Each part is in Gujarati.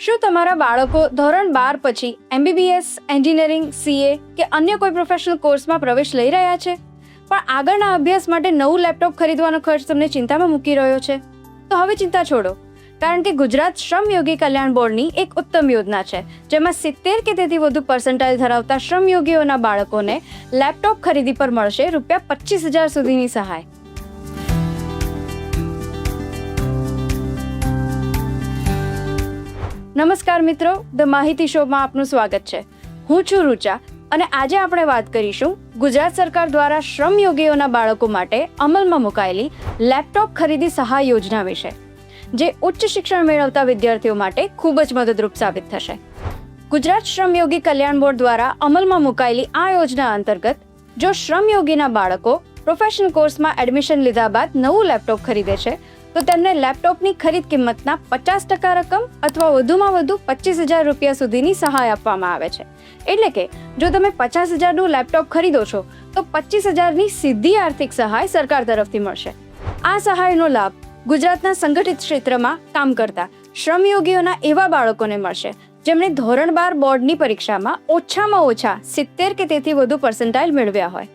શું તમારા બાળકો ધોરણ 12 પછી MBBS, એન્જિનિયરિંગ, CA કે અન્ય કોઈ પ્રોફેશનલ કોર્સમાં પ્રવેશ લઈ રહ્યા છે, પણ આગળના અભ્યાસ માટે નવું લેપટોપ ખરીદવાનો ખર્ચ તમને ચિંતામાં મૂકી રહ્યો છે? તો હવે ચિંતા છોડો, કારણ કે ગુજરાત શ્રમયોગી કલ્યાણ બોર્ડની એક ઉત્તમ યોજના છે, જેમાં 70 કે તેથી વધુ પર્સન્ટાઇલ ધરાવતા શ્રમયોગીઓના બાળકોને લેપટોપ ખરીદી પર મળશે ₹25,000 સુધીની સહાય. નમસ્કાર મિત્રો, ધ માહિતી શોમાં આપનું સ્વાગત છે. હું છું રુચા અને આજે આપણે વાત કરીશું ગુજરાત સરકાર દ્વારા શ્રમયોગીઓના બાળકો માટે અમલમાં મુકાયેલી લેપટોપ ખરીદી સહાય યોજના વિશે, જે ઉચ્ચ શિક્ષણ મેળવતા વિદ્યાર્થીઓ માટે ખૂબ જ મદદરૂપ સાબિત થશે. ગુજરાત શ્રમયોગી કલ્યાણ બોર્ડ દ્વારા અમલમાં મુકાયેલી આ યોજના અંતર્ગત જો શ્રમયોગીના બાળકો પ્રોફેશનલ કોર્સમાં એડમિશન લીધા બાદ નવું લેપટોપ ખરીદે છે, તો તેમને લેપટોપની ખરીદ કિંમતના 50% રકમ અથવા વધુમાં વધુ ₹25,000 સુધીની સહાય આપવામાં આવે છે. એટલે કે જો તમે 50,000નું લેપટોપ ખરીદો છો તો 25,000ની સીધી આર્થિક સહાય સરકાર તરફથી મળશે. આ સહાયનો લાભ ગુજરાતના સંગઠિત ક્ષેત્રમાં કામ કરતા શ્રમયોગીઓના એવા બાળકોને મળશે જેમણે ધોરણ 12 બોર્ડની પરીક્ષામાં ઓછામાં ઓછા 70 કે તેથી વધુ પર્સન્ટાઇલ મેળવ્યા હોય.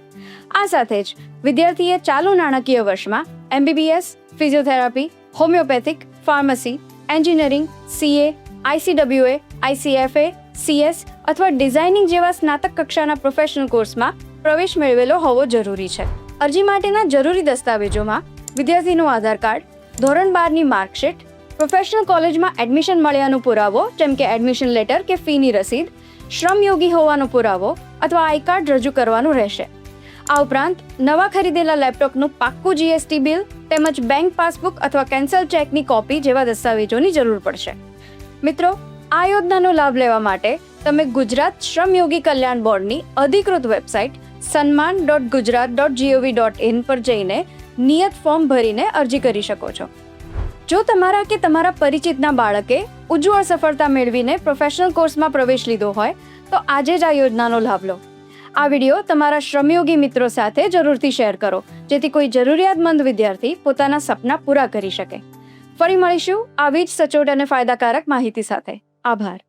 આ સાથે જ વિદ્યાર્થીએ ચાલુ નાણાકીય વર્ષમાં MBBS, physiotherapy, homeopathic, pharmacy, engineering, CA, ICWA, ICFA, CS અથવા ડિઝાઇનિંગ જેવા સ્નાતક કક્ષાના પ્રોફેશનલ કોર્સમાં પ્રવેશ મેળવેલો હોવો જરૂરી છે. અરજી માટેના જરૂરી દસ્તાવેજોમાં વિદ્યાર્થીનું આધાર કાર્ડ, ધોરણ 12ની માર્કશીટ, પ્રોફેશનલ કોલેજમાં એડમિશન મળ્યાનો પુરાવો જેમ કે એડમિશન લેટર કે ફીની રસીદ, શ્રમયોગી હોવાનો પુરાવો અથવા આઈ કાર્ડ રજૂ કરવાનું રહેશે. આ ઉપરાંત નવા ખરીદેલા લેપટોપનું પાક્કું GST બિલ તેમજ બેંક પાસબુક અથવા કેન્સલ ચેકની કોપી જેવા દસ્તાવેજોની જરૂર પડશે. મિત્રો, આ યોજનાનો લાભ લેવા માટે તમે ગુજરાત શ્રમયોગી કલ્યાણ બોર્ડની અધિકૃત વેબસાઇટ sanman.gujarat.gov.in પર જઈને નિયત ફોર્મ ભરીને અરજી કરી શકો છો. જો તમારા કે તમારા પરિચિતના બાળકે ઉજ્જવળ સફળતા મેળવીને પ્રોફેશનલ કોર્સમાં પ્રવેશ લીધો હોય તો આજે જ આ યોજનાનો લાભ લો. આ વિડીયો તમારા શ્રમયોગી મિત્રો સાથે જરૂરથી શેર કરો, જેથી કોઈ જરૂરિયાતમંદ વિદ્યાર્થી પોતાના સપના પૂરા કરી શકે. ફરી મળીશું આવી જ સચોટ અને ફાયદાકારક માહિતી સાથે. આભાર.